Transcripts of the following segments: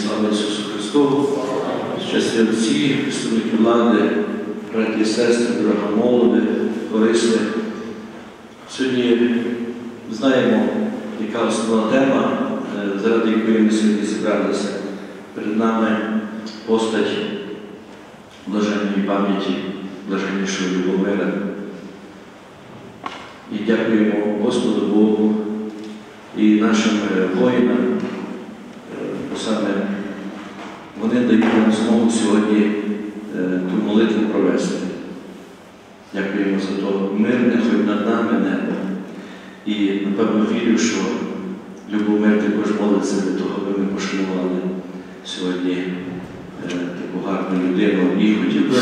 слава Ісусу Христу, щасті отці, представники влади, браті і сестри, дорога молоді, корисли. Сьогодні знаємо, яка основна тема, заради якої ми сьогодні зібралися. Перед нами постать блаженної пам'яті, блаженнішого Любомира. І дякуємо Господу Богу і нашим воїнам, бо саме вони дають нам змогу сьогодні ту молитву провести. Дякуємо за то мирне, хоч над нами небо. І, напевно, вірю, що Любомир також молиться для того, аби ми пошанували сьогодні таку гарну людину. І хотів би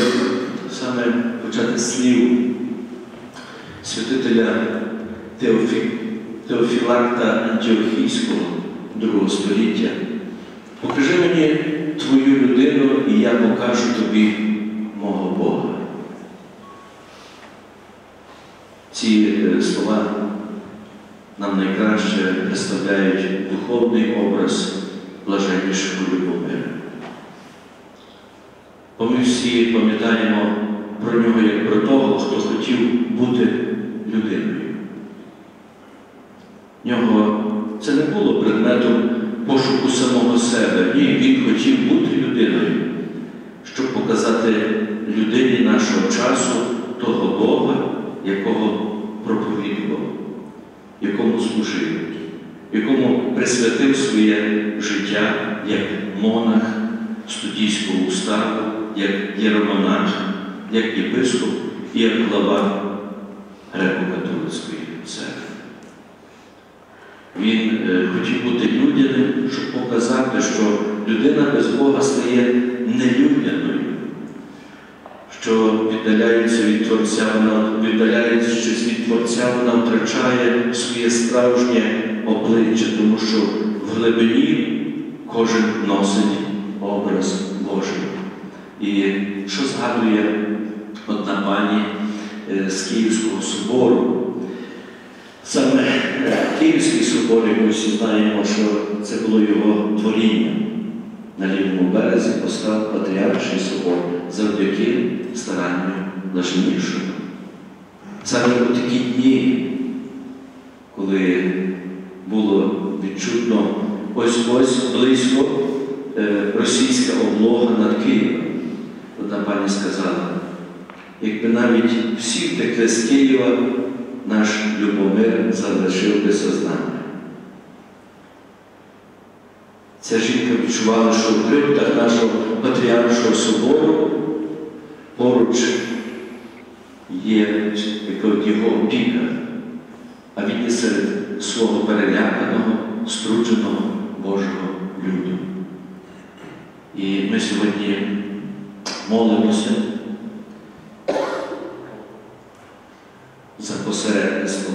саме почати з слів святителя Теофілакта Антіохійського II століття. «Покажи мені твою людину, і я покажу тобі мого Бога». Ці слова нам найкраще представляють духовний образ блаженнішого Любомира. Бо ми всі пам'ятаємо про нього як про того, хто хотів бути людиною. В нього це не було предметом пошуку самого себе. Ні, він хотів бути людиною, щоб показати людині нашого часу того Бога, якого проповідував, якому служив, якому присвятив своє життя як монах студійського уставу, як єромонах, як єпископ і як глава Греко-католицької церкви. Він хотів бути людяним, щоб показати, що людина без Бога стає нелюдяною, що віддаляючись від Творця, вона втрачає своє справжнє обличчя, тому що в глибині кожен носить образ Божий. І що згадує одна пані з Київського собору? Саме Київський собор, як ми всі знаємо, що це було його творіння. На лівому березі постав Патріарший собор завдяки старанню блаженнішого. Саме у такі дні, коли було відчутно ось-ось близько російська облога над Києвом, одна пані сказала, якби навіть всі втекли з Києва, наш Любомир залишив би сознання. Ця жінка відчувала, що в криптах нашого Патріаршого собору поруч є його опіка, а він є серед свого переляканого, струдженого Божого люду. І ми сьогодні молимося за посередництво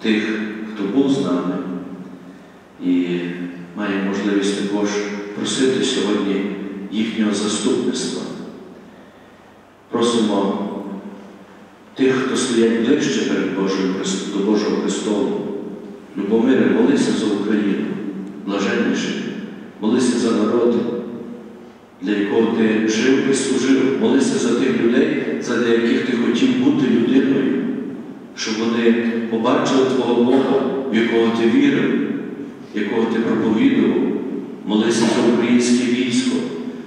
тих, хто був з нами, і має можливість також просити сьогодні їхнього заступництва. Просимо тих, хто стоять ближче до Божого престолу. Любомире, молися за Україну, блаженніший, молися за народ, для якого ти жив і служив. Молися за тих людей, за яких ти хотів бути людиною, щоб вони побачили твого Бога, в якого ти вірив, якого ти проповідував. Молися за українське військо,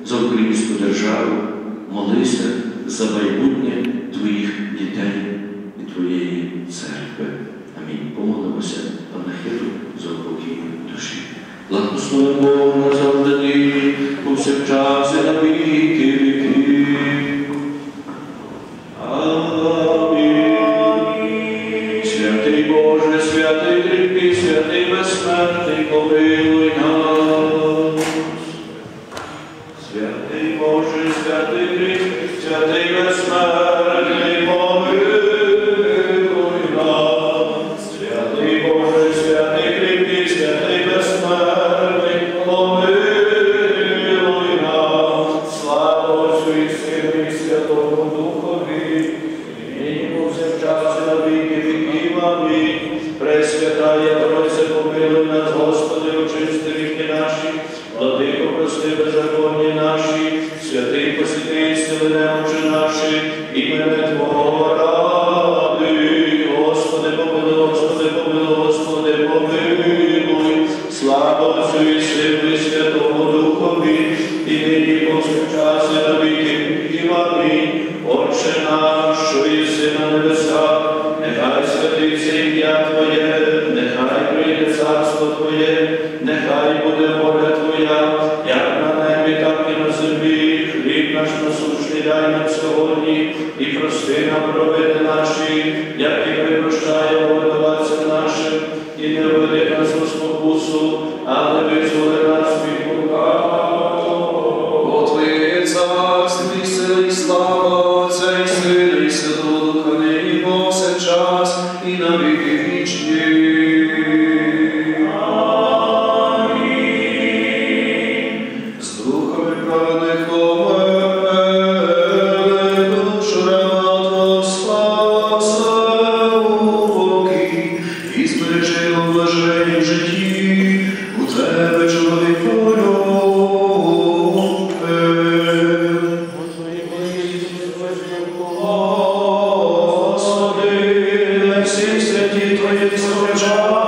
за українську державу. Молися за майбутнє твоїх дітей і твоєї церкви. Амінь. Помолимося панахиду за упокій душі. Благословимо Бога назавжди нині, повсякчас і на віки віків. Амінь. Святий Боже, святий кріпкий, святий безсмертний, помилуй нас. Святий Боже, святий кріпкий, святий безсмертний, помилуй нас. Святий Боже, святий кріпкий, святий безсмертний, помилуй нас. Слава Отцю і Сину і Святому Духові, і нині повсякчас і на віки віків. Амінь. Пресвятая Тройця, помилуй нас, Господи, очисти гріхи наші, Владико, прости беззаконні наші, святий посвяти, сили немочі наші, імени Твого ради. Господи, помилуй, Господи, помилуй, Господи, помилуй. Слава Отцю і Сину і Святому Духові, і нині повсякчас і на віки віків. Амінь. Отче наш, що єси на небесах, нехай святиться ім'я Твоє, нехай прийде царство Твоє, нехай буде воля Твоя, як на небі, так і на землі. Хліб наш насущний дай нам сьогодні, і прости нам провини наші, як і ми прощаємо винуватцям нашим, і не введи нас у спокусу, але визволи нас від лукавого. Бо Твоє є царство, і сила, і слава Отця і Сина, і Святого Духа, нині і повсякчас, і на віки вічні. З духами праведних помили, душу рано слава, славу Боги, і збережи у блаженні в житті, у Тебе чоловік полюбив. Господи, дай всі святі Твої служать.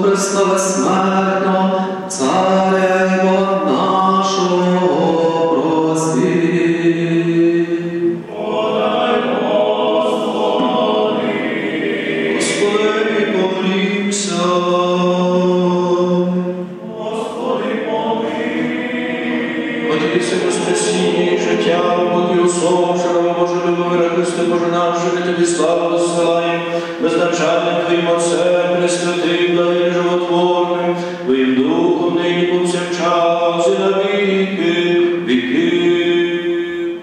Христове смертно, Царя й Бога нашого, прости. Подай, Господи. Господи, помолімся. Господи, помилуй. Поділися воскресіння і життя, Боги усопшого, Боже, любові, Христе, Боже наш, ми Тобі славу досилаємо, безначальним Твоїм Отцем, Пресвятим, благим, животворним, Твоїм Духом, нині повсякчас і на віки віків.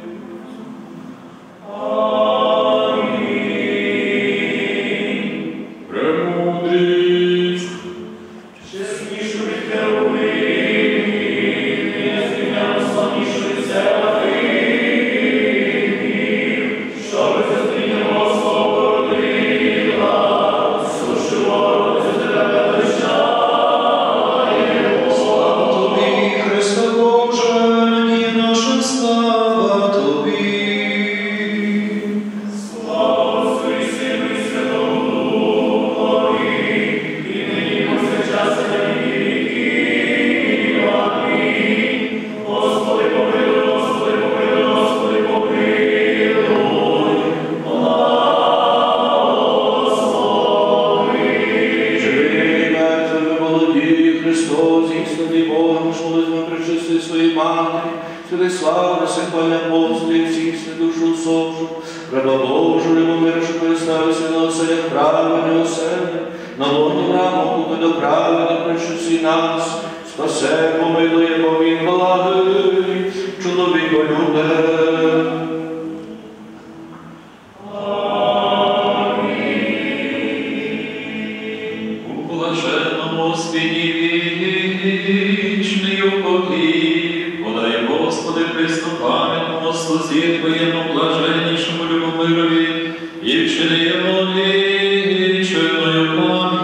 Амінь. Премудрість, чеснішу від херувимів, Господи Боже, молитвами пречистої своєї Матері, святих слави, всехвальних апостолів, всіх душу усопшу, раба Божу, Любомира, що переставився на оселях праведних оселях, на лоні раму, купи до праведних, пречисти нас, спасе, помилує, бо він благий, чоловіколюбе. Подай, Господи, приступаємо слузі Твоєму блаженнішому Любомирові і вчини йому вічною пам'ять.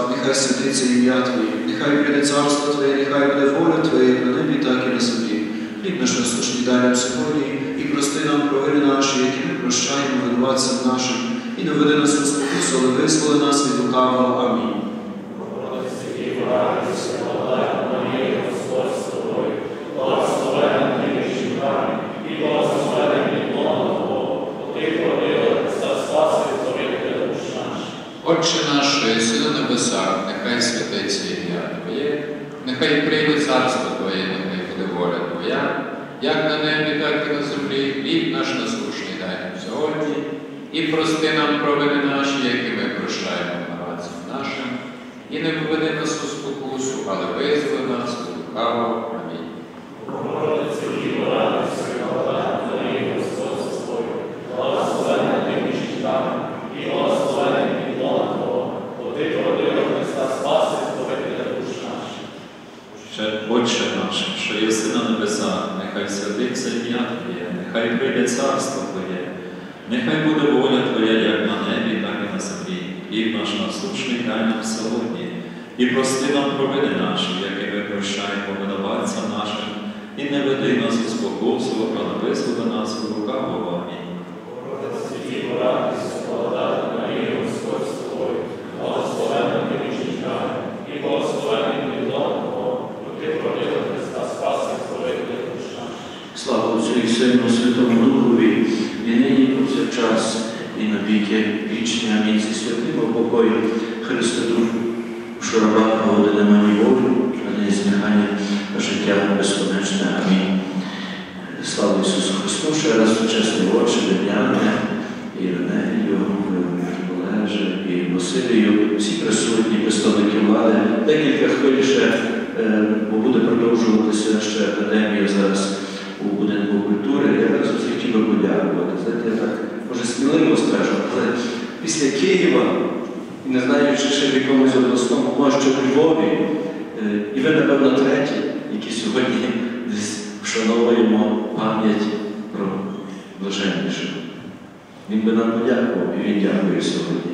Нехай святиться ім'я Твоє, нехай прийде царство Твоє, нехай буде воля Твоя, як на небі, так і на землі. Хліб наш насущний дай нам сьогодні, і прости нам провини наші, які ми прощаємо винуватцям нашим, і не веди нас у спокусу, але визволи нас від лукавого. Амінь. Отче наш, що єси на небесах, нехай святиться ім'я Твоє, нехай прийде царство Твоє, нехай буде воля Твоя, як на небі, так і на землі. Хліб наш насущний дай нам сьогодні, і прости нам провини наші, які ми прощаємо винуватцям нашим, і не введи нас у спокусу, але визволи нас від лукавого. Амінь. Отче наш, що єси на небесах, нехай святиться ім'я Твоє, нехай прийде царство Твоє, нехай буде воля Твоя, як на небі, так і на землі. Хліб наш насущний дай нам сьогодні, і прости нам провини наші, які ми прощаємо винуватцям нашим, і не веди нас у спокусу, але визволи нас від лукавого. Амінь. Слава Отцю і Сину, Святому Духові, і нині, і повсякчас, і на віки вічні. Амінь. Зі святим покою Христе душу раба Господи, немає волю, а не змагання життя безконечне. Амінь. Слава Ісусу Христу, ще раз чесний Отче, Дем'яне, і Ренею, Олеже, і Василію, всі присутні представники влади. Декілька хвилин ще, бо буде продовжуватися ще академія зараз у будинку культури. Я разом хотів би подякувати. Знаєте, я так, може, сміливо скажу, але після Києва, не знаючи ще в якомусь обласному, може, у Львові, і ви, напевно, треті, які сьогодні десь вшановуємо пам'ять про блаженнішого. Він би нам подякував, і він дякує сьогодні.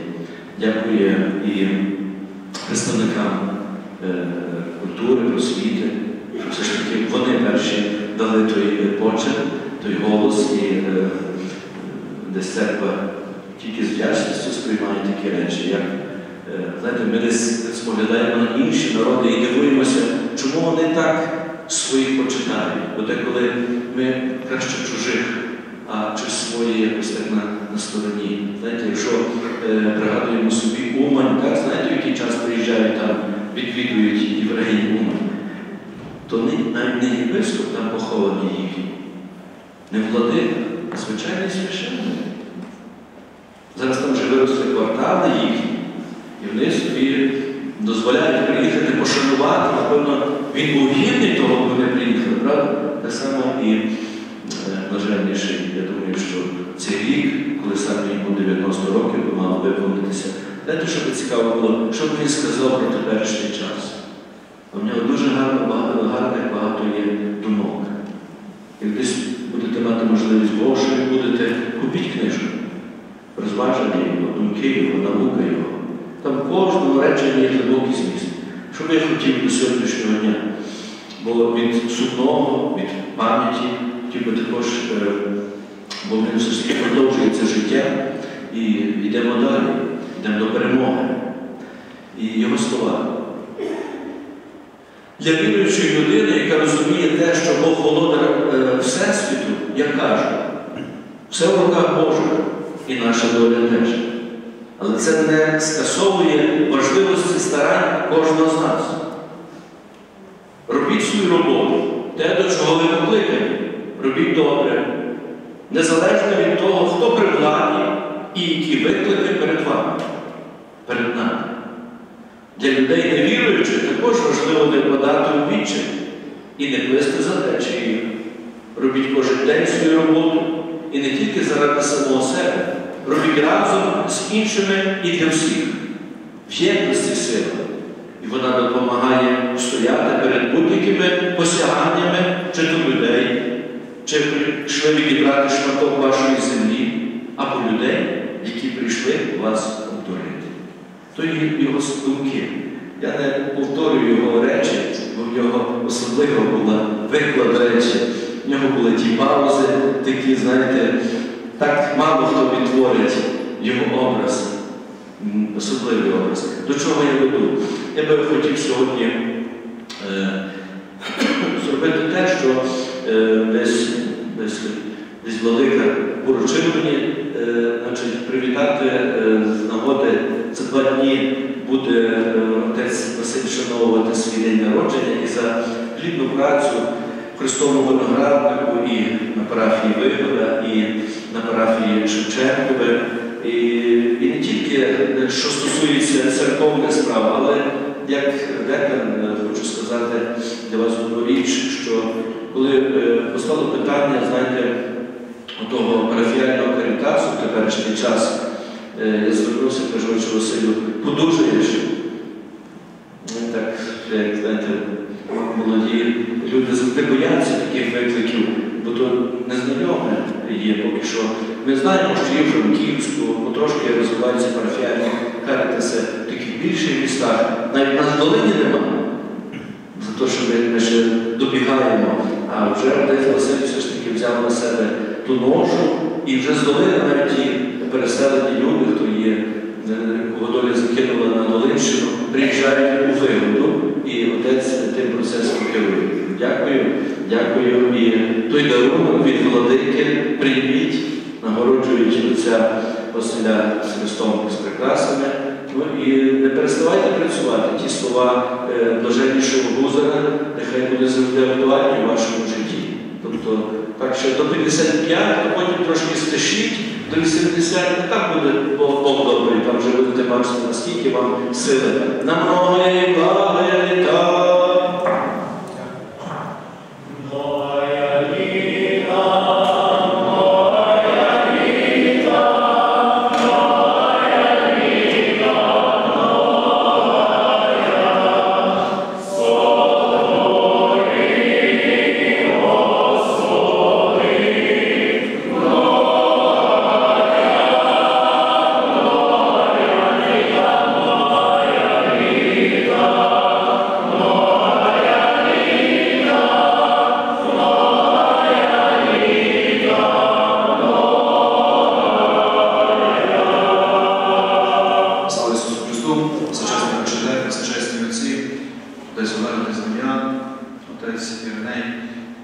Дякує і представникам культури, просвіти, що все ж таки вони перші дали той почерк, той голос, і десь церква тільки з вдячністю сприймає такі речі. Як, знаєте, ми десь споглядаємо на інші народи і дивуємося, чому вони так своїх почитають. Бо деколи ми краще чужих, а чи свої якось так на стороні. Знаєте, якщо пригадуємо собі Умань, так, знаєте, в який час приїжджають там, відвідують євреї Умань, то навіть не єпископ там похований їхній, не владика, а звичайний священник. Зараз там вже виросли квартали їхні, і вони собі дозволяють приїхати пошанувати. Напевно, він був гідний того, коли вони приїхали, правда? Так само і блаженніший. Я думаю, що цей рік, коли саме йому 90 років, мало виповнитися, Знаєте, що би цікаво було, що б він сказав про теперішній час? А в нього дуже гарних багато є думок. Як десь будете мати можливість Божою, будете купіть книжку. Розваження його, думки його, наука його. Там в кожному реченні є глибокий зміст. Що би я хотів до сьогоднішнього дня? Бо від сумного, від пам'яті, хотів би також, бо в ньому все ж таки продовжується життя і йдемо далі, йдемо до перемоги. І його слова. Для віруючої людини, яка розуміє те, що Бог володар Всесвіту, я кажу, все в руках Божих і наша доля теж. Але це не скасовує важливості старань кожного з нас. Робіть свою роботу, те, до чого ви покликані. Робіть добре, незалежно від того, хто при владі і які виклики перед вами, перед нами. Для людей невіруючих також важливо не впадати у відчай і не плисти за течією. Робіть кожен день свою роботу і не тільки заради самого себе. Робіть разом з іншими і для всіх. В єдності сила. І вона допомагає стояти перед будь-якими посяганнями чи то людей, чи прийшли відібрати шматок вашої землі, або людей, які прийшли вас обдурити. То є його думки. Я не повторюю його речі, бо в нього особливо була виклад речі. В нього були ті паузи, такі, знаєте, так мало хто відтворить його образ, особливий образ. До чого я веду? Я би хотів сьогодні зробити те, що десь владика поручив мені, привітати з нагоди. За 2 дні буде отець Василь вшановувати свій день народження і за плідну працю в Христовому Винограднику і на парафії Вигода, і на парафії Шевченкове. І не тільки, що стосується церковних справ, але як декан хочу сказати для вас одну річ, що коли постало питання, знаєте, того парафіального карітасу в теперішній час, я звернувся, кажу, що Василю, подужаєш? Так, як, знаєте, молоді люди завжди бояться таких викликів, бо то незнайоме є поки що. Ми знаємо, що є в Франківську, потрошки розвиваються парафіальні карітаси в таких більших містах. Навіть нас в долині немає, за те, що ми ще добігаємо. А вже отець Василь все ж таки взяв на себе ту ношу, і вже з долини навіть ті переселені люди, хто є, кого доля закинула на Долинщину, приїжджають у Вигоду, і отець тим процесом керує. Дякую, дякую. І той дарунок від владики прийміть, нагороджуючи отця Василя з Христом з прикрасами. Ну, і не переставайте працювати. Ті слова блаженнішого Гузара нехай буде завжди актуальні в вашому житті. Тобто, так що до 55, то потім трошки стишіть, до 80, не так буде Бог добрий, там вже будете бачити, наскільки вам сили. На многое благое літа.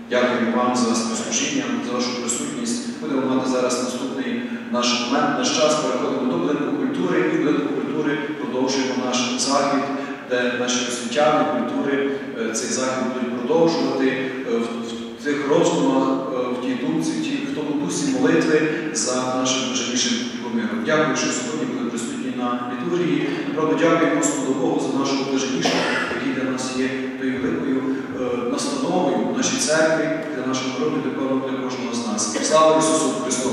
Дякую вам за служіння, за вашу присутність. Будемо мати зараз наступний наш момент, наш час. Переходимо до будинку культури, і в будинку культури продовжуємо наш захід, де наші освітяни культури цей захід будуть продовжувати в тих роздумах, в тій думці, в тому дусі молитви за нашим блаженнішим Любомиром. Дякую, що сьогодні були присутні на літургії. Правда, дякую Господу Богу за нашого блаженнішого, який для нас є тою великою настановою в нашій церкві, для нашого народу, для кожного з нас. Слава Ісусу Христу!